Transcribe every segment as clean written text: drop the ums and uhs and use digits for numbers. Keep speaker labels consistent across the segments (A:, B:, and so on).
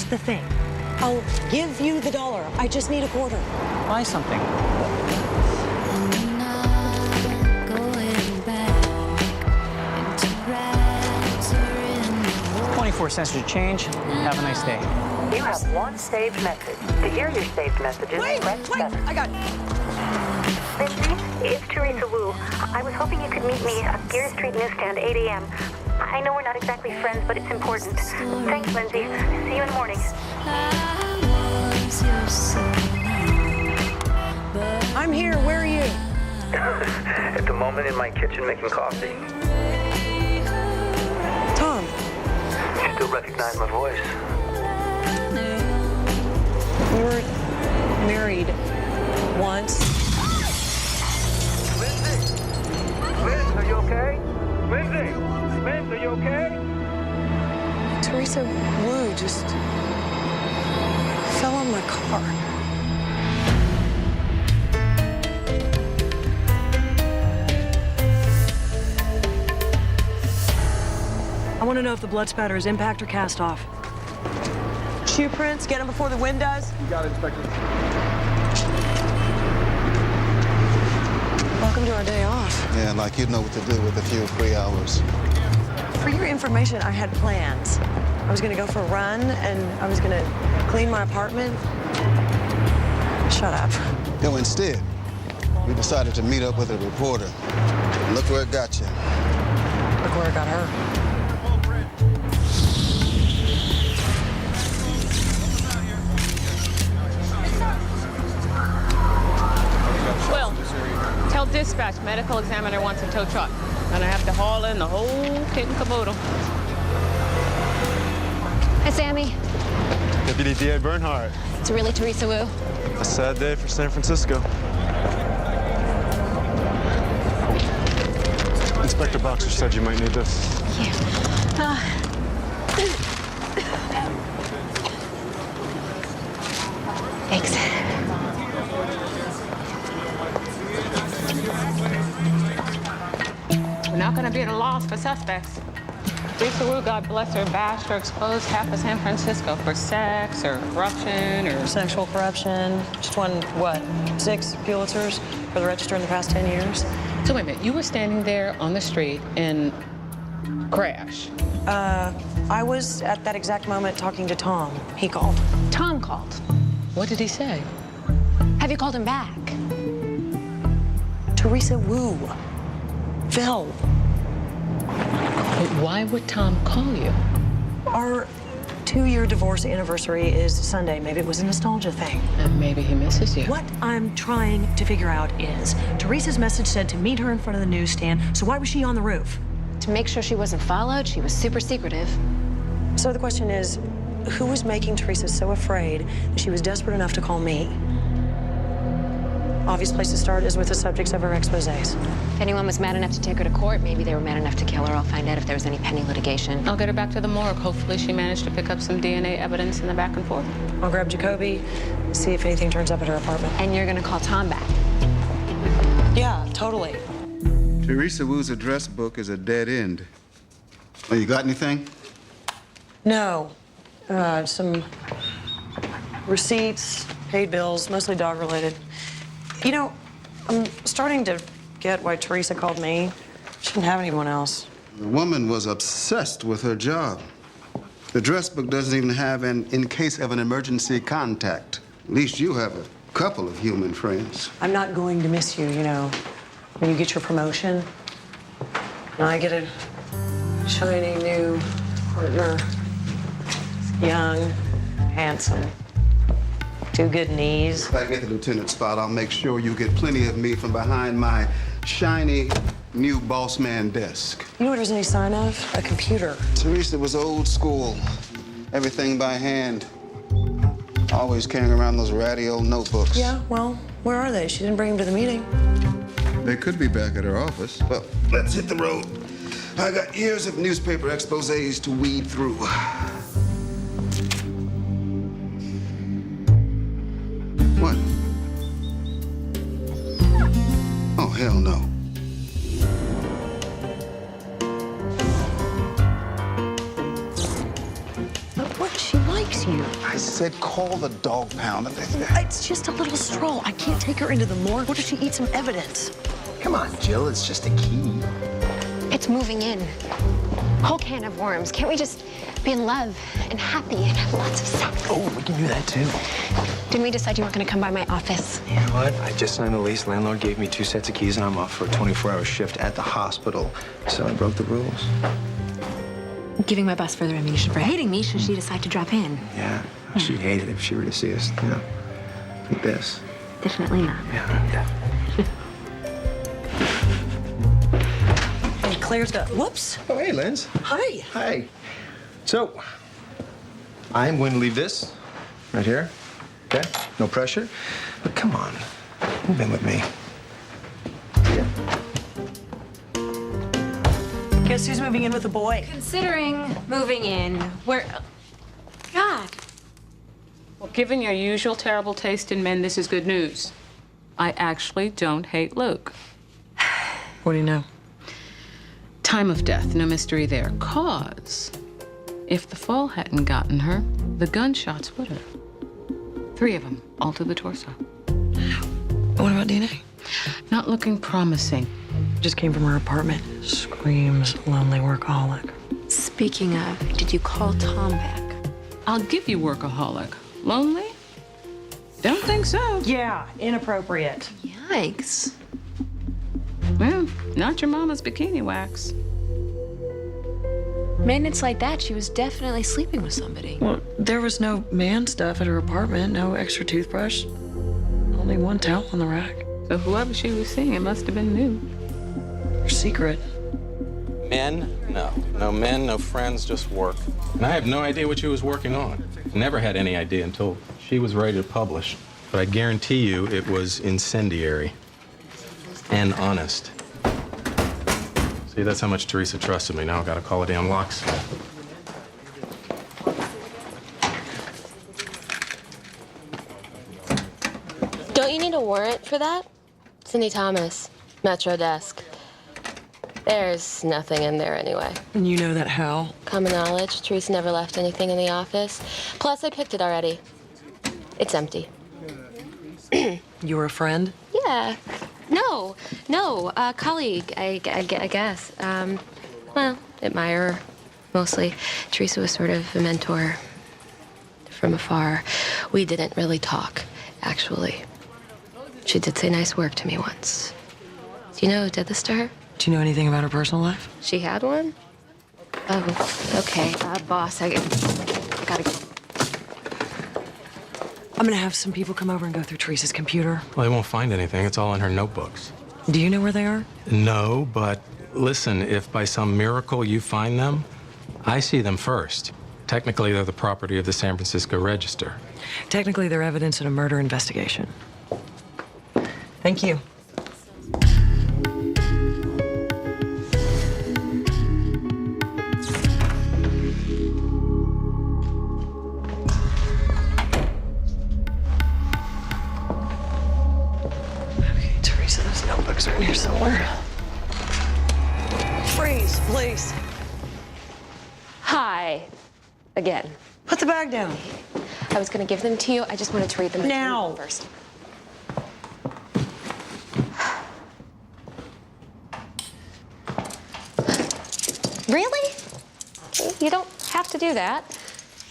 A: the thing. I'll give you the dollar. I just need a quarter.
B: Buy something. 24 cents to change. Have a nice day.
C: You have one saved message. To hear your saved messages, press 7.
A: I got it.
C: Lindsay, it's Teresa Wu. I was hoping you could meet me at Gear Street Newsstand, 8 a.m. I know we're not exactly friends, but it's important. Thanks, Lindsay. See you in the morning.
A: I'm here. Where are you?
D: At the moment in my kitchen making coffee.
A: Tom.
D: You still recognize my voice?
A: We were married once.
D: Lindsay! Liz, are you okay? Lindsay! Liz, are you okay?
A: Teresa Wu just fell on my car. I want to know if the blood spatter is impact or cast off. Shoe prints, get them before the wind does.
E: You got it, Inspector.
A: Welcome to our day off.
F: Yeah, like you know what to do with a few free hours.
A: For your information, I had plans. I was going to go for a run, and I was going to clean my apartment. Shut up.
F: No, instead, we decided to meet up with a reporter. Look where it got you.
A: Look where it got her.
G: Well, tell dispatch medical examiner wants a tow truck. And I have to haul in the whole kit and caboodle.
H: Hi, Sammy.
E: Deputy D.A. Bernhardt.
H: It's really Teresa Wu.
E: A sad day for San Francisco. Inspector Boxer said you might need this.
H: Thank you. Thanks.
G: We're not going to be at a loss for suspects. Teresa Wu, God bless her, bashed or exposed half of San Francisco for sex or corruption or...
A: Sexual corruption. Just won, what, 6 Pulitzers for the Register in the past 10 years?
G: So wait a minute, you were standing there on the street and crash.
A: I was at that exact moment talking to Tom. He called.
H: Tom called.
G: What did he say?
H: Have you called him back?
A: Teresa Wu fell.
G: But why would Tom call you?
A: Our 2-year divorce anniversary is Sunday. Maybe it was a nostalgia thing.
G: And maybe he misses you.
A: What I'm trying to figure out is, Teresa's message said to meet her in front of the newsstand, so why was she on the roof?
H: To make sure she wasn't followed, she was super secretive.
A: So the question is, who was making Teresa so afraid that she was desperate enough to call me? Obvious place to start is with the subjects of her exposés.
H: If anyone was mad enough to take her to court, maybe they were mad enough to kill her. I'll find out if there was any pending litigation.
G: I'll get her back to the morgue. Hopefully she managed to pick up some DNA evidence in the back and forth.
A: I'll grab Jacoby, see if anything turns up at her apartment.
H: And you're gonna call Tom back.
A: Yeah, totally.
F: Teresa Wu's address book is a dead end. Oh, you got anything?
A: No. Some receipts, paid bills, mostly dog-related. You know, I'm starting to get why Teresa called me. She didn't have anyone else.
F: The woman was obsessed with her job. The address book doesn't even have an in case of an emergency contact. At least you have a couple of human friends.
A: I'm not going to miss you, you know. When you get your promotion, and I get a shiny new partner. Young, handsome, 2 good knees.
F: If I get the lieutenant spot, I'll make sure you get plenty of me from behind my shiny new boss man desk.
A: You know what there's any sign of? A computer.
F: Teresa was old school. Everything by hand. Always carrying around those ratty old notebooks.
A: Yeah, well, where are they? She didn't bring them to the meeting.
F: They could be back at her office. Well, let's hit the road. I got years of newspaper exposés to weed through. What? Oh, hell no.
A: But what? She likes you.
F: I said call the dog pound.
A: It's just a little stroll. I can't take her into the morgue. What if she eats some evidence?
I: Come on, Jill, it's just a key.
H: It's moving in. Whole can of worms. Can't we just be in love and happy and have lots of sex?
I: Oh, we can do that too.
H: Didn't we decide you weren't going to come by my office?
I: You know what? I just signed a lease. Landlord gave me 2 sets of keys, and I'm off for a 24-hour shift at the hospital. So I broke the rules.
H: Giving my boss further ammunition for hating me should she decide to drop in.
I: Yeah, she'd hate it if she were to see us, you know, like this.
H: Definitely not.
I: Yeah.
A: Hey, Claire's got. Whoops.
I: Oh, hey, Linz.
A: Hi.
I: Hi. So, I'm going to leave this right here. Okay? No pressure. But come on, move in with me. Yeah.
A: Guess who's moving in with the boy?
H: Considering moving in, where... God.
G: Well, given your usual terrible taste in men, this is good news. I actually don't hate Luke.
A: What do you know?
G: Time of death, no mystery there. Cause if the fall hadn't gotten her, the gunshots would have. 3 of them, all to the torso.
A: What about DNA?
G: Not looking promising.
A: Just came from her apartment. Screams lonely workaholic.
H: Speaking of, did you call Tom back?
G: I'll give you workaholic. Lonely? Don't think so.
A: Yeah, inappropriate.
H: Yikes.
G: Well, not your mama's bikini wax.
H: Maintenance like that, she was definitely sleeping with somebody.
A: Well, there was no man stuff at her apartment, no extra toothbrush. Only one towel on the rack.
G: So whoever she was seeing, it must have been new.
A: Her secret.
J: Men? No. No men, no friends, just work. And I have no idea what she was working on. Never had any idea until she was ready to publish. But I guarantee you it was incendiary and honest. See, that's how much Teresa trusted me. Now I've got to call a damn locksmith.
K: Don't you need a warrant for that? Cindy Thomas, Metro Desk. There's nothing in there anyway.
A: And you know that how?
K: Common knowledge, Teresa never left anything in the office. Plus, I picked it already. It's empty.
A: You were a friend?
K: Yeah. No, colleague, I guess. Well, admirer, mostly. Teresa was sort of a mentor from afar. We didn't really talk, actually. She did say nice work to me once. Do you know who did this to her?
A: Do you know anything about her personal life?
K: She had one? Oh, okay. Boss, I gotta go.
A: I'm gonna have some people come over and go through Teresa's computer.
J: Well, they won't find anything. It's all in her notebooks.
A: Do you know where they are?
J: No, but listen, if by some miracle you find them, I see them first. Technically, they're the property of the San Francisco Register.
A: Technically, they're evidence in a murder investigation. Thank you. Okay, Teresa, those notebooks are in here somewhere. Freeze, please.
K: Hi. Again.
A: Put the bag down.
K: I was gonna give them to you. I just wanted to read them
A: Now.
K: first. Really? You don't have to do that.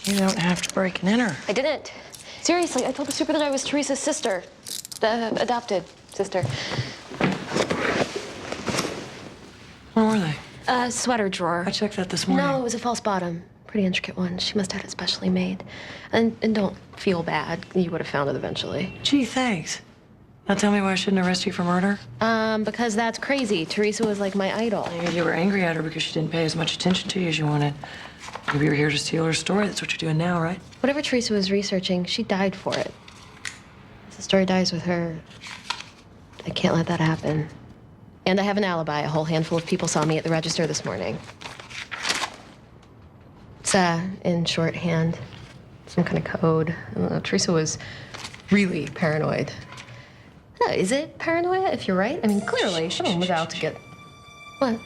A: You don't have to break and enter.
K: I didn't. Seriously, I told the super that I was Teresa's sister. The adopted sister.
A: Where were they?
K: Sweater drawer.
A: I checked that this morning.
K: No, it was a false bottom. Pretty intricate one. She must have had it specially made. And don't feel bad. You would have found it eventually.
A: Gee, thanks. Now tell me why I shouldn't arrest you for murder?
K: Because that's crazy. Teresa was like my idol.
A: Maybe you were angry at her because she didn't pay as much attention to you as you wanted. Maybe you were here to steal her story. That's what you're doing now, right?
K: Whatever Teresa was researching, she died for it. If the story dies with her, I can't let that happen. And I have an alibi. A whole handful of people saw me at the register this morning. It's, in shorthand, some kind of code. I don't know. Teresa was really paranoid. Is it paranoia if you're right? I mean, clearly, someone was out to get... What?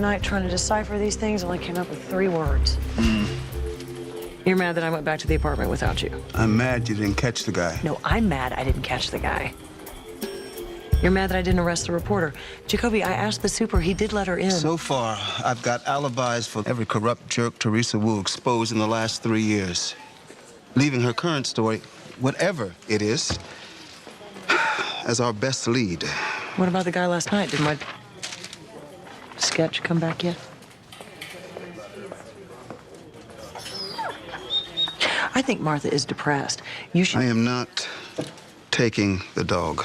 A: night trying to decipher these things, only came up with 3 words. You're mad that I went back to the apartment without you.
F: I'm mad you didn't catch the guy.
A: No, I'm mad I didn't catch the guy. You're mad that I didn't arrest the reporter. Jacoby, I asked the super. He did let her in.
F: So far, I've got alibis for every corrupt jerk Teresa Wu exposed in the last 3 years. Leaving her current story, whatever it is, as our best lead.
A: What about the guy last night? Did my sketch come back yet? I think Martha is depressed. You should...
F: I am not taking the dog.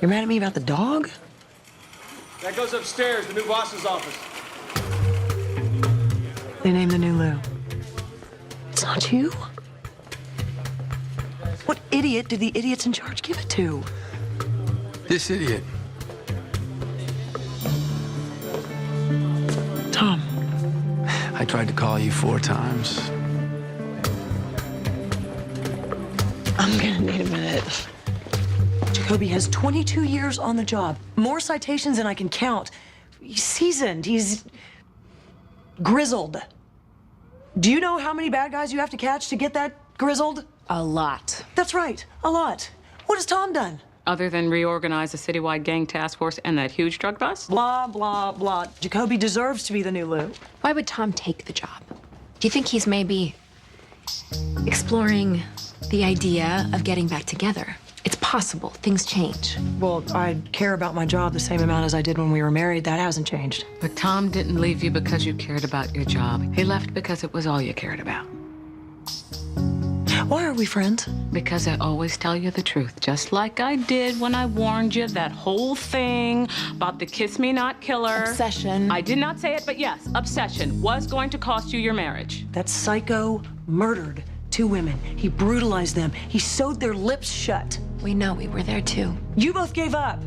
A: You're mad at me about the dog?
D: That goes upstairs, the new boss's office.
A: They named the new Lou. It's not you? What idiot did the idiots in charge give it to?
L: This idiot.
A: Tom.
L: I tried to call you 4 times.
A: I'm gonna need a minute. Jacoby has 22 years on the job. More citations than I can count. He's seasoned. He's grizzled. Do you know how many bad guys you have to catch to get that grizzled?
G: A lot.
A: That's right, a lot. What has Tom done?
G: Other than reorganize a citywide gang task force and that huge drug bust?
A: Blah, blah, blah. Jacoby deserves to be the new Lou.
H: Why would Tom take the job? Do you think he's maybe exploring the idea of getting back together? It's possible. Things change.
A: Well, I care about my job the same amount as I did when we were married. That hasn't changed.
G: But Tom didn't leave you because you cared about your job. He left because it was all you cared about.
A: Why are we friends?
G: Because I always tell you the truth, just like I did when I warned you that whole thing about the kiss me not killer.
H: Obsession.
G: I did not say it, but yes, obsession was going to cost you your marriage.
A: That psycho murdered 2 women. He brutalized them. He sewed their lips shut.
H: We know, we were there too.
A: You both gave up.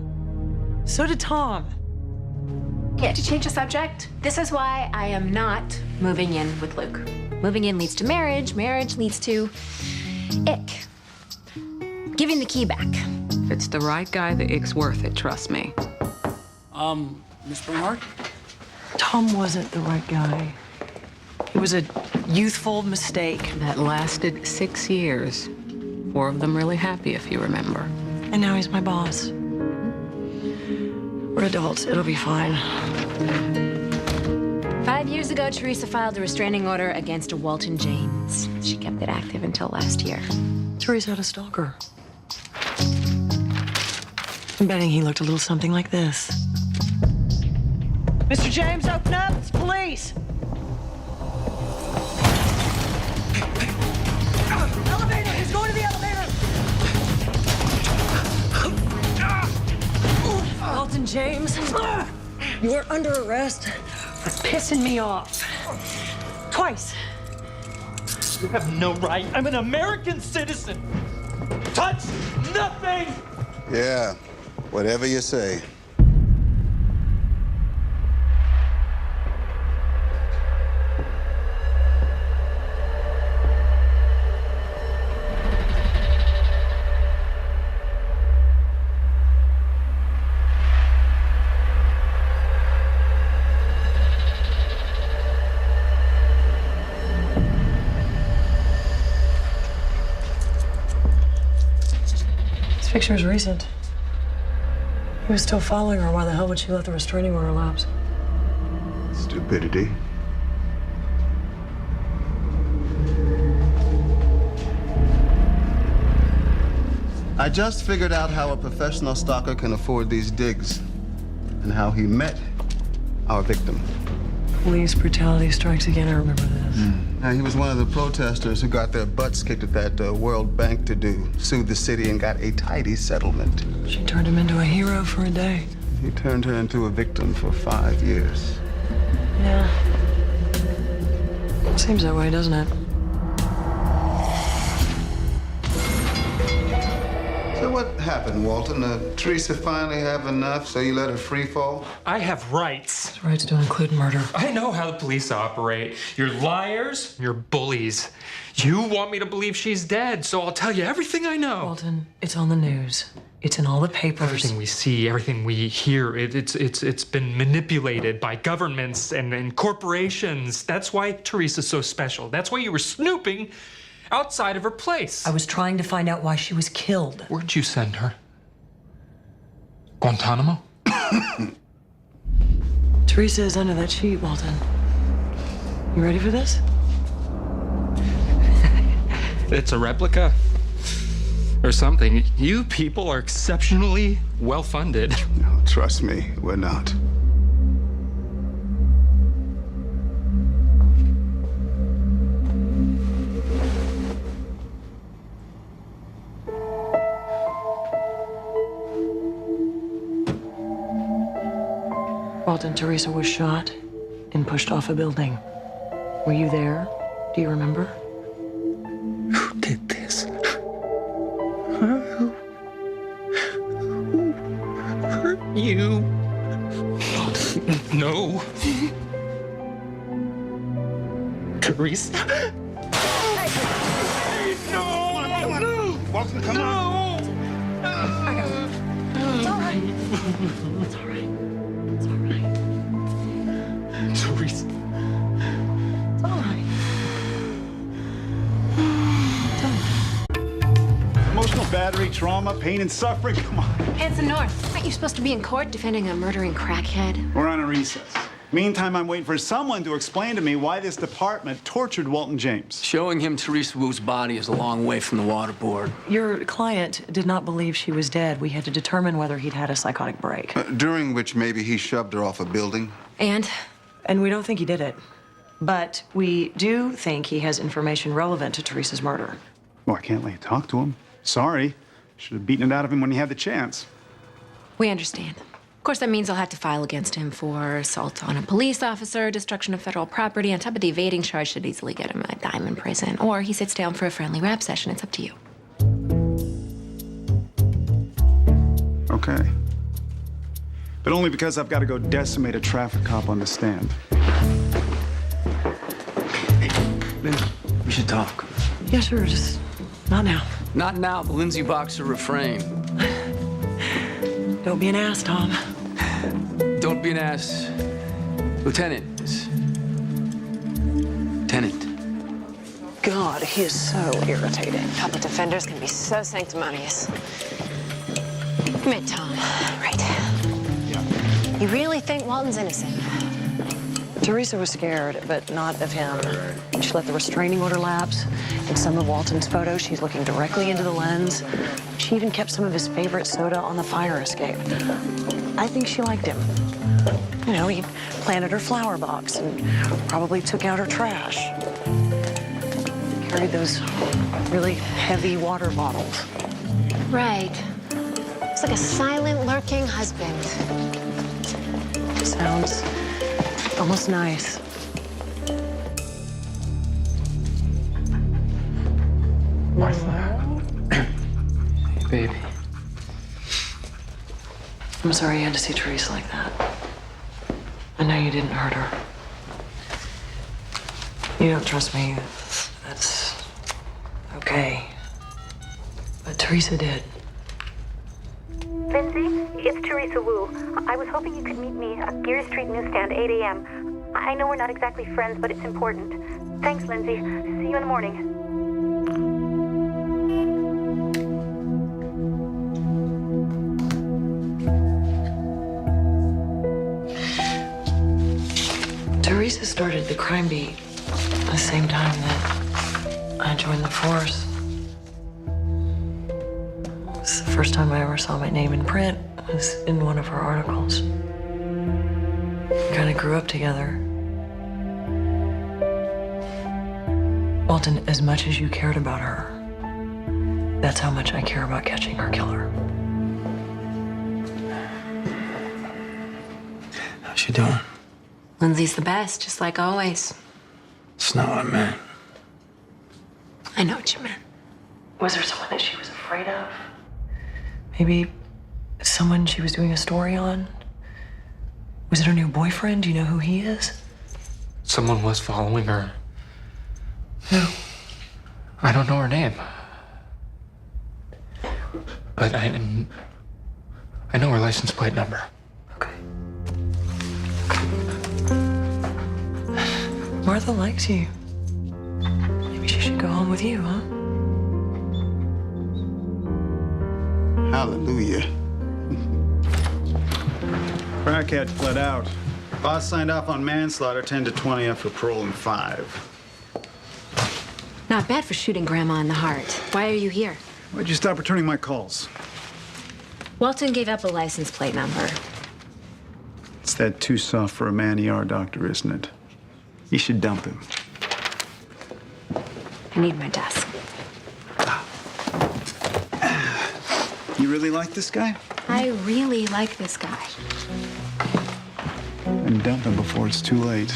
A: So did Tom.
H: Yeah, to change the subject, this is why I am not moving in with Luke. Moving in leads to marriage. Marriage leads to ick. Giving the key back.
G: If it's the right guy, the ick's worth it, trust me.
L: Miss Bernhardt?
A: Tom wasn't the right guy. It was a youthful mistake.
G: That lasted 6 years. 4 of them really happy, if you remember.
A: And now he's my boss. We're adults. It'll be fine.
H: 5 years ago, Teresa filed a restraining order against Walton James. She kept it active until last year.
A: Teresa had a stalker. I'm betting he looked a little something like this. Mr. James, open up. It's police. Elevator. He's going to the elevator. Walton James, you are under arrest for pissing me off. Twice.
D: You have no right. I'm an American citizen. Touch nothing!
F: Yeah, whatever you say.
A: This picture is recent. He was still following her. Why the hell would she let the restraining order lapse?
F: Stupidity. I just figured out how a professional stalker can afford these digs and how he met our victim.
A: Police brutality strikes again. I remember this.
F: Now, he was one of the protesters who got their butts kicked at that World Bank to-do, sued the city and got a tidy settlement.
A: She turned him into a hero for a day.
F: He turned her into a victim for 5 years.
A: Yeah. Seems that way, doesn't it?
F: So what happened, Walton? Teresa finally have enough, so you let her free fall?
D: I have rights.
A: Rights don't include murder.
D: I know how the police operate. You're liars, you're bullies. You want me to believe she's dead, so I'll tell you everything I know.
A: Walton, it's on the news. It's in all the papers.
D: Everything we see, everything we hear, it's been manipulated by governments and corporations. That's why Teresa's so special. That's why you were snooping outside of her place.
A: I was trying to find out why she was killed.
D: Where'd you send her? Guantanamo?
A: Teresa is under that sheet, Walton. You ready for this?
D: It's a replica. Or something. You people are exceptionally well-funded.
F: No, trust me, we're not.
A: Walton, Teresa was shot and pushed off a building. Were you there? Do you remember?
D: Who did this? Who hurt you? No. Teresa? No! No!
F: Walton, come on.
H: It's all right. It's all right. It's all right.
D: Teresa.
H: It's all right.
M: Emotional battery, trauma, pain, and suffering. Come on.
H: Hanson North, aren't you supposed to be in court defending a murdering crackhead?
M: We're on a recess. Meantime, I'm waiting for someone to explain to me why this department tortured Walton James.
L: Showing him Teresa Wu's body is a long way from the waterboard.
A: Your client did not believe she was dead. We had to determine whether he'd had a psychotic break.
F: During which maybe he shoved her off a building.
H: And
A: we don't think he did it. But we do think he has information relevant to Teresa's murder.
M: Well, I can't let you talk to him. Sorry. Should have beaten it out of him when he had the chance.
H: we understand. Of course, that means I'll have to file against him for assault on a police officer, destruction of federal property. On top of the evading charge, should easily get him a time in prison. Or he sits down for a friendly rap session. It's up to you.
M: Okay. But only because I've got to go decimate a traffic cop on the stand.
L: We should talk.
A: Yeah, sure, just not now.
L: Not now, the Lindsay Boxer refrain.
A: Don't be an ass, Tom.
L: Don't be an ass. Lieutenant.
A: God, he is so irritating.
K: Public defenders can be so sanctimonious. Come here, Tom. Right.
M: Yeah.
K: You really think Walton's innocent?
A: Teresa was scared, but not of him. She let the restraining order lapse. In some of Walton's photos, she's looking directly into the lens. She even kept some of his favorite soda on the fire escape. I think she liked him. You know, he planted her flower box and probably took out her trash. Carried those really heavy water bottles.
K: Right. It's like a silent, lurking husband.
A: Sounds almost nice.
D: Martha. Hey, baby.
A: I'm sorry you had to see Teresa like that. I know you didn't hurt her. You don't trust me. That's okay. But Teresa did.
C: Lindsay, it's Teresa Wu. I was hoping you could meet me at Geary Street Newsstand, 8 a.m. I know we're not exactly friends, but it's important. Thanks, Lindsay. See you in the morning.
A: Teresa started the crime beat at the same time that I joined the force. It's the first time I ever saw my name in print. It was in one of her articles. We kind of grew up together. Walton, as much as you cared about her, that's how much I care about catching her killer.
L: How's she doing?
H: Lindsay's the best, just like always.
L: It's not what I meant.
H: I know what you meant.
A: Was there someone that she was afraid of? Maybe someone she was doing a story on? Was it her new boyfriend? Do you know who he is?
D: Someone was following her.
A: Who?
D: I don't know her name. But I know her license plate number.
A: Okay. Martha likes you. Maybe she should go home with you, huh?
F: Hallelujah.
M: Crackhead fled out. Boss signed off on manslaughter, 10 to 20 after parole in 5.
H: Not bad for shooting Grandma in the heart. Why are you here?
M: Why'd you stop returning my calls?
H: Walton gave up a license plate number.
M: It's that too soft for a man ER doctor, isn't it? You should dump him.
H: I need my desk.
M: You really like this guy?
H: I really like this guy.
M: And dump him before it's too late.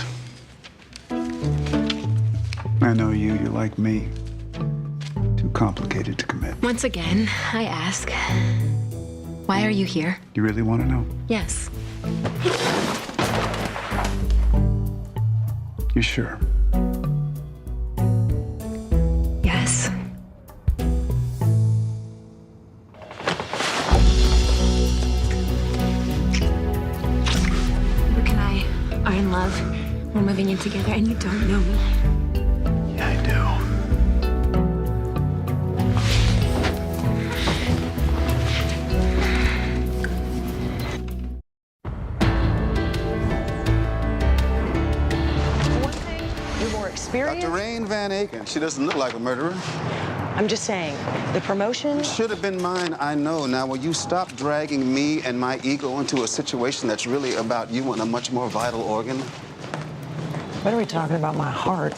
M: I know you like me. Too complicated to commit.
H: Once again, I ask, why are you here?
M: You really want to know?
H: Yes.
M: You sure?
H: Yes. Luke and I are in love. We're moving in together, and you don't know me.
M: Yeah, I do.
A: You're more experienced.
F: Dr. Rain Van Aken. She doesn't look like a murderer.
A: I'm just saying, the promotion.
F: Should have been mine, I know. Now, will you stop dragging me and my ego into a situation that's really about you and a much more vital organ?
A: What are we talking about? My heart.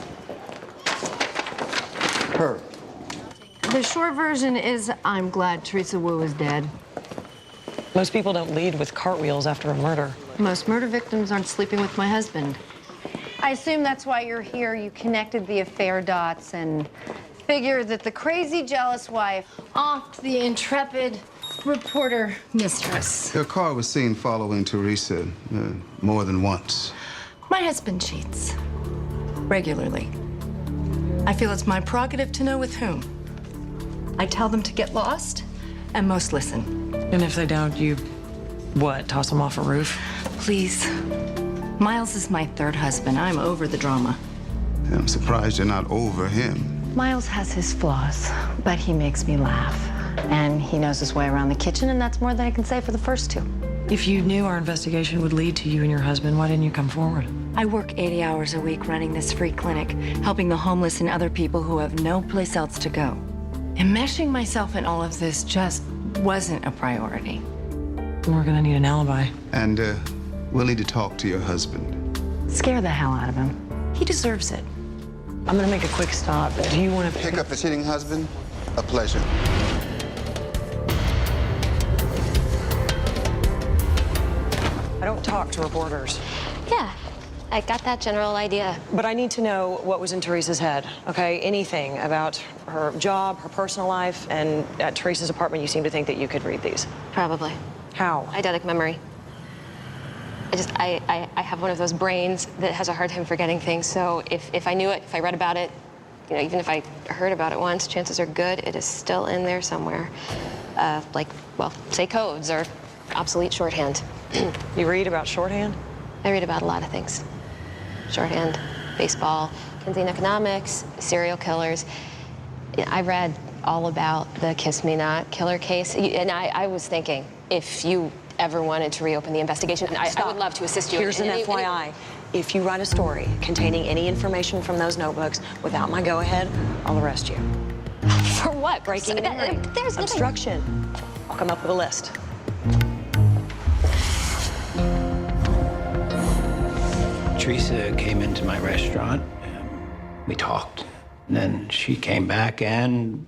F: Her.
N: The short version is I'm glad Teresa Wu is dead.
A: Most people don't lead with cartwheels after a murder.
N: Most murder victims aren't sleeping with my husband. I assume that's why you're here. You connected the affair dots and figured that the crazy, jealous wife offed the intrepid reporter mistress.
F: Her car was seen following Teresa more than once.
N: My husband cheats regularly. I feel it's my prerogative to know with whom. I tell them to get lost, and most listen.
A: And if they don't, you, what, toss them off a roof?
N: Please. Miles is my third husband. I'm over the drama.
F: I'm surprised you're not over him.
N: Miles has his flaws, but he makes me laugh. And he knows his way around the kitchen, and that's more than I can say for the first two.
A: If you knew our investigation would lead to you and your husband, why didn't you come forward?
N: I work 80 hours a week running this free clinic, helping the homeless and other people who have no place else to go. Enmeshing myself in all of this just wasn't a priority.
A: We're gonna need an alibi.
F: And we'll need to talk to your husband.
N: Scare the hell out of him. He deserves it.
A: I'm gonna make a quick stop. Do you want to
F: Pick up the cheating husband? A pleasure.
A: I don't talk to reporters.
K: Yeah, I got that general idea.
A: But I need to know what was in Teresa's head, okay? Anything about her job, her personal life, and at Teresa's apartment, you seem to think that you could read these.
K: Probably.
A: How?
K: Eidetic memory. I have one of those brains that has a hard time forgetting things. So if I knew it, if I read about it, you know, even if I heard about it once, chances are good it is still in there somewhere. Like, well, say codes or obsolete shorthand.
A: You read about shorthand?
K: I read about a lot of things. Shorthand, baseball, Keynesian economics, serial killers. I read all about the Kiss Me Not killer case. And I was thinking, if you ever wanted to reopen the investigation, I would love to assist you.
A: Here's an FYI. If you write a story containing any information from those notebooks without my go-ahead, I'll arrest you.
K: For what?
A: Breaking and entering.
K: There's nothing.
A: Obstruction. I'll come up with a list.
L: Teresa came into my restaurant. We talked. And then she came back, and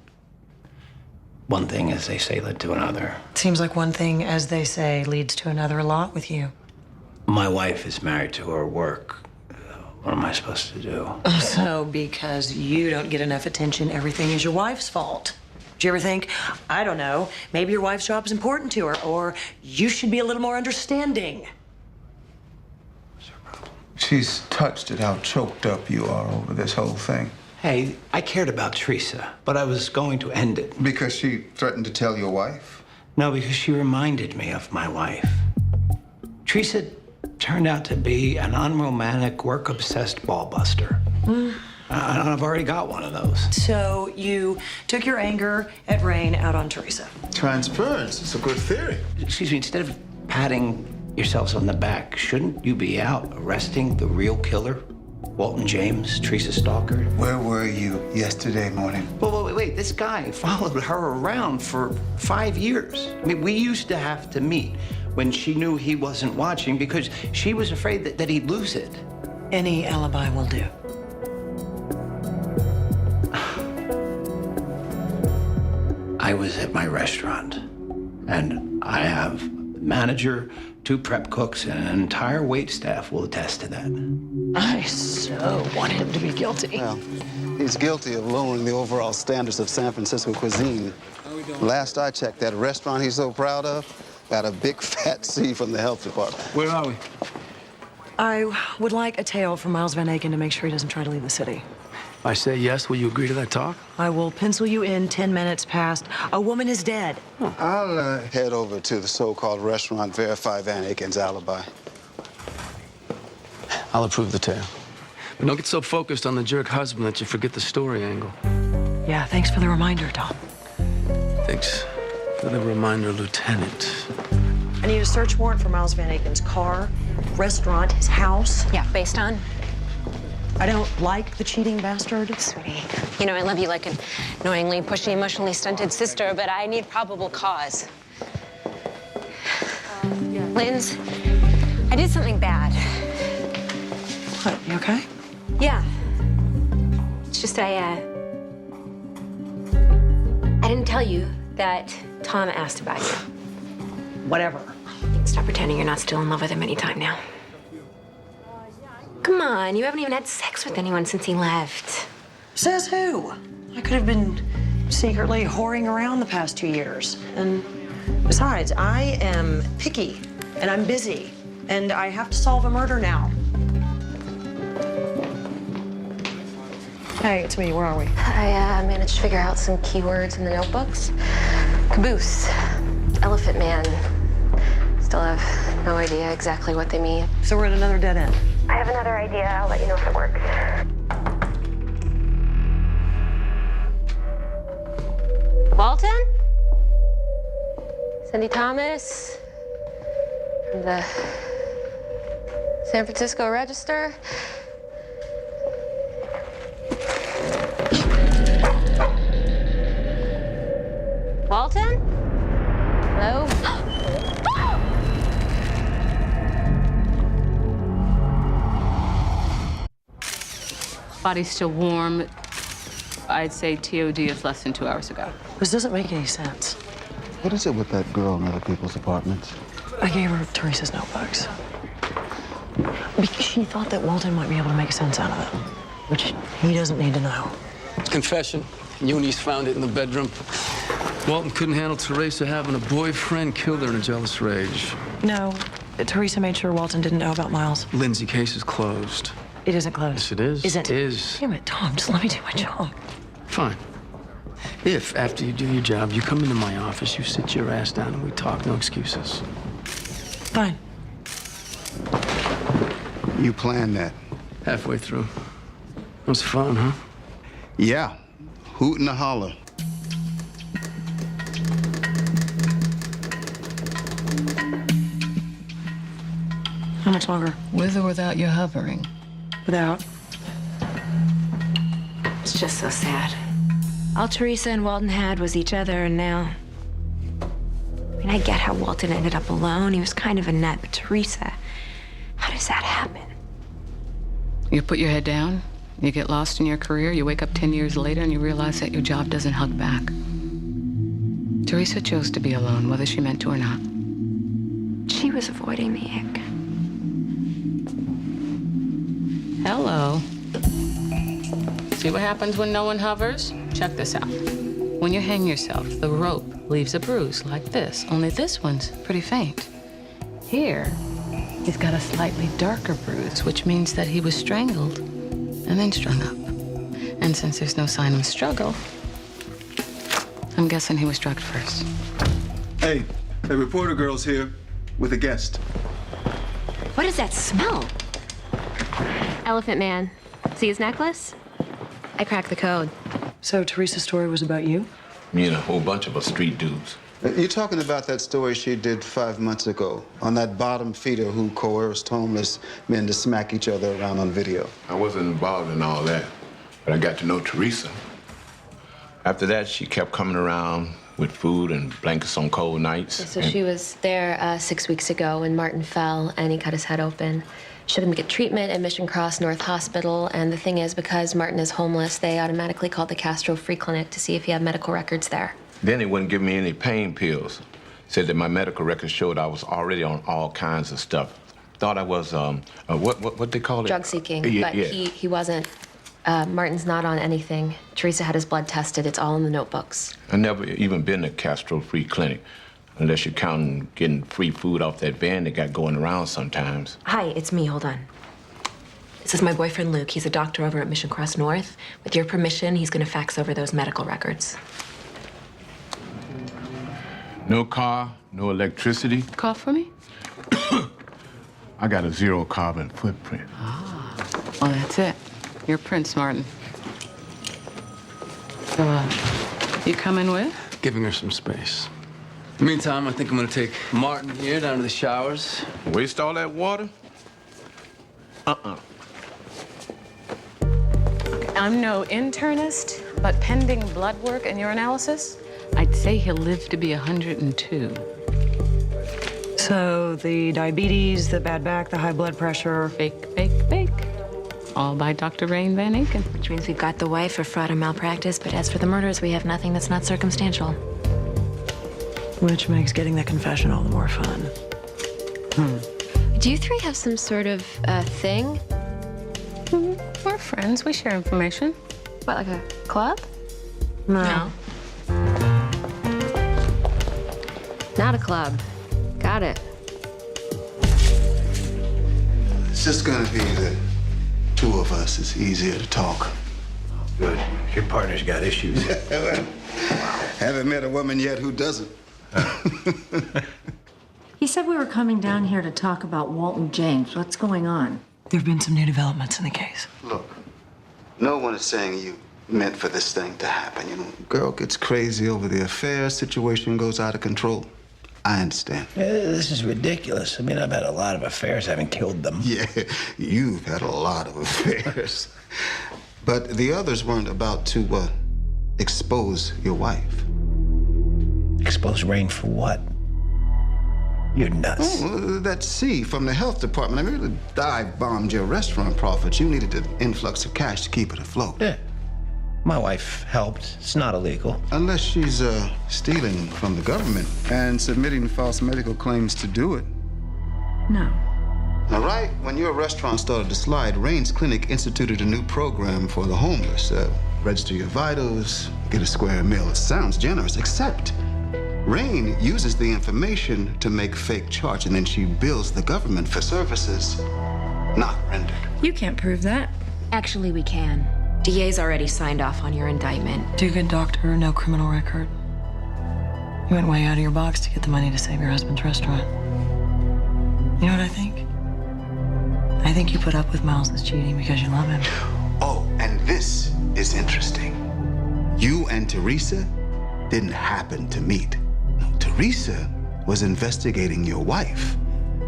L: one thing, as they say, led to another.
A: Seems like one thing, as they say, leads to another a lot with you.
L: My wife is married to her work. What am I supposed to do?
A: So, because you don't get enough attention, everything is your wife's fault. Do you ever think, I don't know, maybe your wife's job is important to her, or you should be a little more understanding?
O: She's touched at how choked up you are over this whole thing.
L: Hey, I cared about Teresa, but I was going to end it.
O: Because she threatened to tell your wife?
L: No, because she reminded me of my wife. Teresa turned out to be an unromantic, work-obsessed ball-buster. I've already got one of those.
A: So you took your anger at Rain out on Teresa.
O: Transference. It's a good theory.
L: Excuse me, instead of patting yourselves on the back, shouldn't you be out arresting the real killer? Walton James, Teresa Stalker?
O: Where were you yesterday morning?
L: Wait. This guy followed her around for 5 years. I mean, we used to have to meet when she knew he wasn't watching because she was afraid that he'd lose it.
A: Any alibi will do.
L: I was at my restaurant, and I have a manager, 2 prep cooks, and an entire wait staff will attest to that.
A: I so want him to be guilty.
F: Well, he's guilty of lowering the overall standards of San Francisco cuisine. Last I checked, that restaurant he's so proud of got a big fat C from the health department.
O: Where are we?
A: I would like a tail from Miles Van Aken to make sure he doesn't try to leave the city.
P: If I say yes, will you agree to that talk?
A: I will pencil you in 10 minutes past. A woman is dead.
F: I'll head over to the so-called restaurant, verify Van Aken's alibi.
P: I'll approve the tale. But don't get so focused on the jerk husband that you forget the story angle.
A: Yeah, thanks for the reminder, Tom.
P: Thanks for the reminder, Lieutenant.
A: I need a search warrant for Miles Van Aken's car, restaurant, his house.
H: Yeah, based on?
A: I don't like the cheating bastard.
H: Sweetie, you know I love you like an annoyingly pushy, emotionally stunted sister, but I need probable cause. Linz, I did something bad.
A: What, you okay?
H: Yeah. It's just I didn't tell you that Tom asked about you.
A: Whatever.
H: You can stop pretending you're not still in love with him anytime now. Come on, you haven't even had sex with anyone since he left.
A: Says who? I could have been secretly whoring around the past 2 years. And besides, I am picky, and I'm busy, and I have to solve a murder now. Hey, it's me. Where are we?
K: I managed to figure out some keywords in the notebooks. Caboose, Elephant Man. Still have no idea exactly what they mean.
A: So we're at another dead end.
C: I have another idea. I'll let you know if it works.
K: Walton? Cindy Thomas from the San Francisco Register. Walton? Hello?
G: Body's still warm. I'd say TOD is less than 2 hours ago.
A: This doesn't make any sense.
F: What is it with that girl in other people's apartments?
A: I gave her Teresa's notebooks. Because she thought that Walton might be able to make sense out of them, which he doesn't need to know.
P: Confession. Eunice found it in the bedroom. Walton couldn't handle Teresa having a boyfriend, killed her in a jealous rage.
A: No, Teresa made sure Walton didn't know about Miles.
P: Lindsay, case is closed.
A: It isn't closed.
P: Yes, it is.
A: Isn't?
P: It is.
A: Damn it, Tom, just let me do my job.
P: Fine. If, after you do your job, you come into my office, you sit your ass down and we talk, no excuses.
A: Fine.
F: You planned that.
P: Halfway through. It was fun, huh?
F: Yeah. Hoot and a holler.
A: How much longer?
G: With or without you hovering?
A: Without.
H: It's just so sad. All Teresa and Walton had was each other, and now... I mean, I get how Walton ended up alone. He was kind of a nut, but Teresa, how does that happen?
G: You put your head down, you get lost in your career, you wake up 10 years later and you realize that your job doesn't hug back. Teresa chose to be alone, whether she meant to or not.
H: She was avoiding me, Ick.
G: Hello. See what happens when no one hovers? Check this out. When you hang yourself, the rope leaves a bruise like this, only this one's pretty faint. Here, he's got a slightly darker bruise, which means that he was strangled and then strung up. And since there's no sign of struggle, I'm guessing he was drugged first.
F: Hey, the reporter girl's here with a guest.
H: What is that smell?
K: Elephant Man. See his necklace? I cracked the code.
A: So Teresa's story was about you?
Q: Me and a whole bunch of us street dudes.
F: You're talking about that story she did 5 months ago on that bottom feeder who coerced homeless men to smack each other around on video.
Q: I wasn't involved in all that, but I got to know Teresa. After that, she kept coming around with food and blankets on cold nights.
K: So she was there 6 weeks ago when Martin fell and he cut his head open. She took him to get treatment at Mission Cross North Hospital. And the thing is, because Martin is homeless, they automatically called the Castro Free Clinic to see if he had medical records there.
Q: Then he wouldn't give me any pain pills. Said that my medical records showed I was already on all kinds of stuff. Thought I was, what they call it?
K: Drug seeking,
Q: Yeah,
K: but
Q: yeah.
K: he wasn't. Martin's not on anything. Teresa had his blood tested. It's all in the notebooks.
Q: I never even been to Castro Free Clinic, unless you're counting getting free food off that van they got going around sometimes.
H: Hi, it's me. Hold on. This is my boyfriend, Luke. He's a doctor over at Mission Cross North. With your permission, he's going to fax over those medical records.
Q: No car, no electricity.
G: Cough for me?
Q: I got a zero carbon footprint.
G: Well, that's it. You're Prince Martin. So, you coming with?
P: Giving her some space. Meantime, I think I'm gonna take Martin here down to the showers.
Q: Waste all that water?
G: I'm no internist, but pending blood work and urinalysis, I'd say he'll live to be 102.
A: So the diabetes, the bad back, the high blood pressure.
G: Fake, fake, fake. All by Dr. Rain Van Aken.
H: Which means we've got the wife for fraud and malpractice, but as for the murders, we have nothing that's not circumstantial.
A: Which makes getting the confession all the more fun.
K: Do you three have some sort of thing?
G: We're friends. We share information.
K: What, like a club?
H: No.
K: Not a club. Got it.
F: It's just gonna be the two of us. It's easier to talk.
L: Good. Your partner's got issues.
F: Haven't met a woman yet who doesn't.
R: He said we were coming down here to talk about Walton James. What's going on?
A: There have been some new developments in the case.
F: Look, no one is saying you meant for this thing to happen. You know, girl gets crazy over the affair, situation goes out of control. I understand.
L: This is ridiculous. I mean, I've had a lot of affairs. I haven't killed them.
F: Yeah, you've had a lot of affairs. But the others weren't about to expose your wife.
L: Expose Rain for what? You're nuts.
F: Oh, that C from the health department. I mean, really dive-bombed your restaurant profits. You needed an influx of cash to keep it afloat.
L: Yeah. My wife helped. It's not illegal.
F: Unless she's stealing from the government and submitting false medical claims to do it.
R: No.
F: Now, right when your restaurant started to slide, Rain's Clinic instituted a new program for the homeless. Register your vitals, get a square meal. It sounds generous, except Rain uses the information to make fake charge, and then she bills the government for services not rendered.
R: You can't prove that.
H: Actually, we can. DA's already signed off on your indictment.
A: Do a good doctor, no criminal record. You went way out of your box to get the money to save your husband's restaurant. You know what I think? I think you put up with Miles's cheating because you love him.
F: Oh, and this is interesting. You and Teresa didn't happen to meet. No, Teresa was investigating your wife,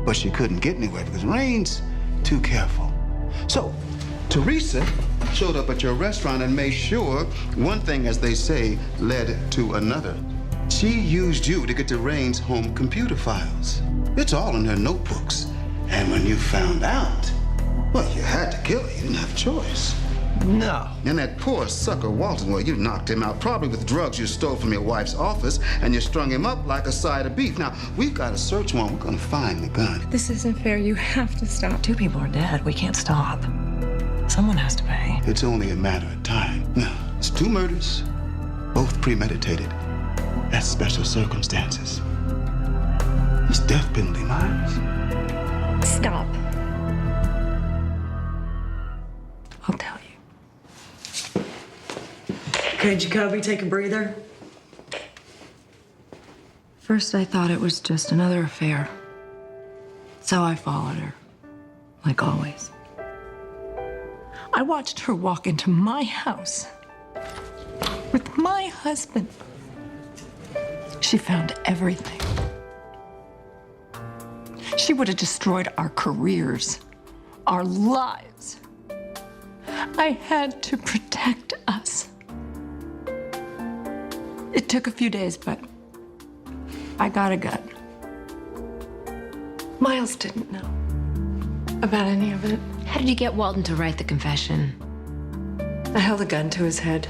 F: but she couldn't get anywhere because Rain's too careful. So, Teresa showed up at your restaurant and made sure one thing, as they say, led to another. She used you to get to Rain's home computer files. It's all in her notebooks. And when you found out, well, you had to kill her. You didn't have a choice.
L: No.
F: And that poor sucker Walton, well, you knocked him out, probably with drugs you stole from your wife's office, and you strung him up like a side of beef. Now, we've got a search warrant. We're gonna find the gun.
R: This isn't fair. You have to stop.
A: 2 people are dead. We can't stop. Someone has to pay.
F: It's only a matter of time. Now, it's 2 murders, both premeditated. That's special circumstances. It's death penalty, Miles.
N: Stop. I'll tell you.
A: Okay, Jacoby, take a breather.
R: First, I thought it was just another affair. So I followed her, like always. I watched her walk into my house with my husband. She found everything. She would have destroyed our careers, our lives. I had to protect us. It took a few days, but I got a gun. Miles didn't know about any of it.
H: How did you get Walton to write the confession?
R: I held a gun to his head,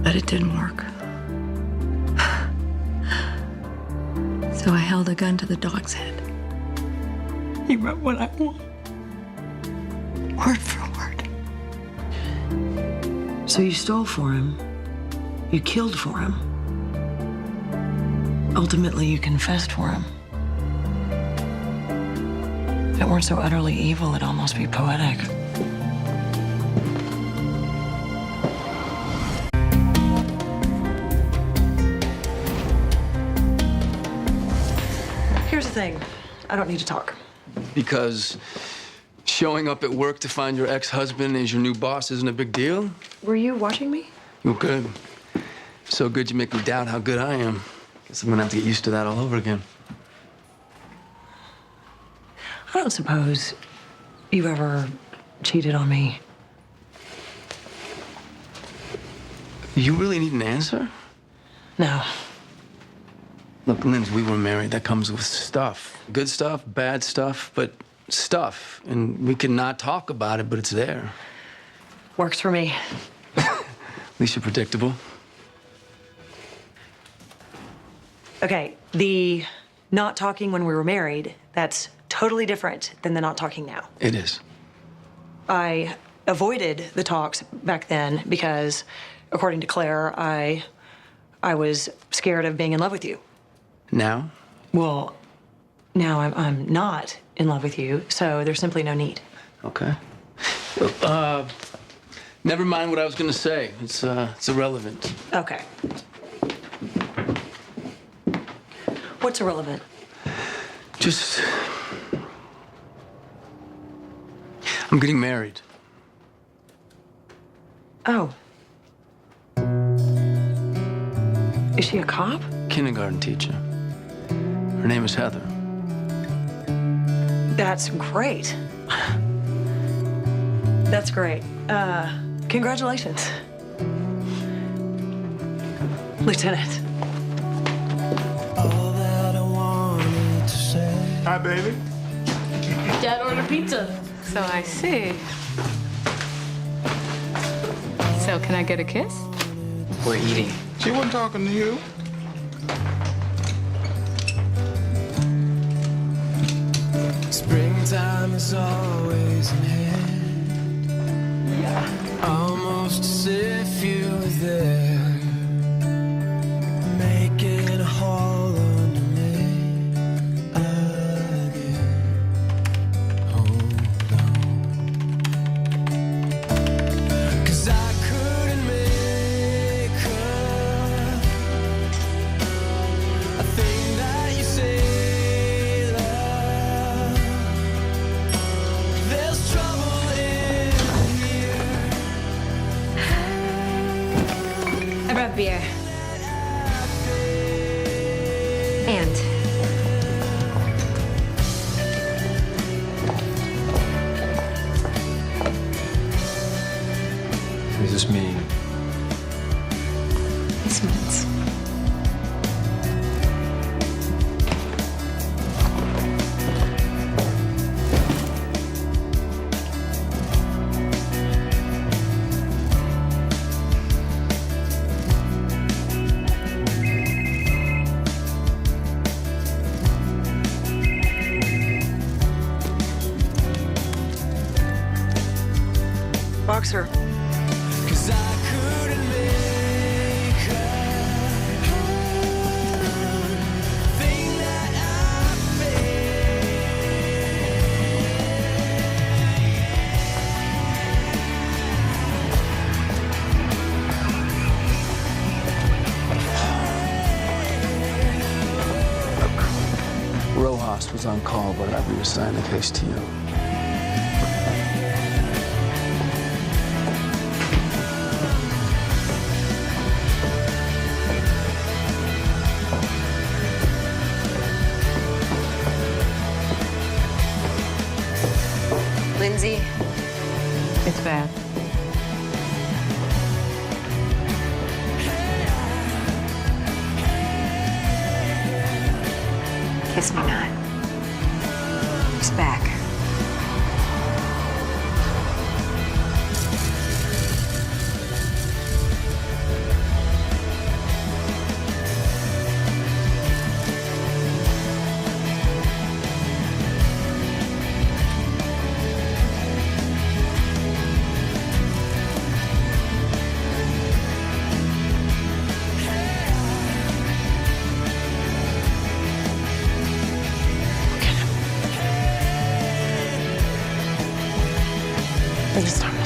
R: but it didn't work. So I held a gun to the dog's head. He wrote what I want, word for word.
A: So you stole for him. You killed for him. Ultimately, you confessed for him. If it weren't so utterly evil, it'd almost be poetic. Here's the thing. I don't need to talk.
P: Because showing up at work to find your ex-husband as your new boss isn't a big deal?
A: Were you watching me?
P: Well, good. So good you make me doubt how good I am. Guess I'm gonna have to get used to that all over again.
A: I don't suppose you ever cheated on me.
P: You really need an answer?
A: No.
P: Look, Linz, we were married. That comes with stuff. Good stuff, bad stuff, but stuff. And we can not talk about it, but it's there.
A: Works for me.
P: At least you're predictable.
A: Okay, the not talking when we were married, that's totally different than the not talking now.
P: It is.
A: I avoided the talks back then because, according to Claire, I was scared of being in love with you.
P: Now?
A: Well, now I'm not in love with you, so there's simply no need.
P: Okay. Never mind what I was gonna say. It's irrelevant.
A: Okay. What's irrelevant?
P: Just... I'm getting married.
A: Oh. Is she a cop?
P: Kindergarten teacher. Her name is Heather.
A: That's great. That's great. Congratulations. Lieutenant.
M: Hi, baby.
K: Dad ordered pizza. So I see. So can I get a kiss?
B: We're eating.
O: She wasn't talking to you.
S: Springtime is always in hand. Yeah. Almost as if you were there, making a hole under me again. Hold on, 'cause I couldn't make her a thing that you say.
H: I brought beer. And
P: What does this mean?
H: this means
A: Boxer.
S: 'Cause I couldn't
P: Ross was on call, but I reassigned the case to you.
K: Lindsay,
A: It's bad.
H: Kiss me not. He's back.
A: Please don't.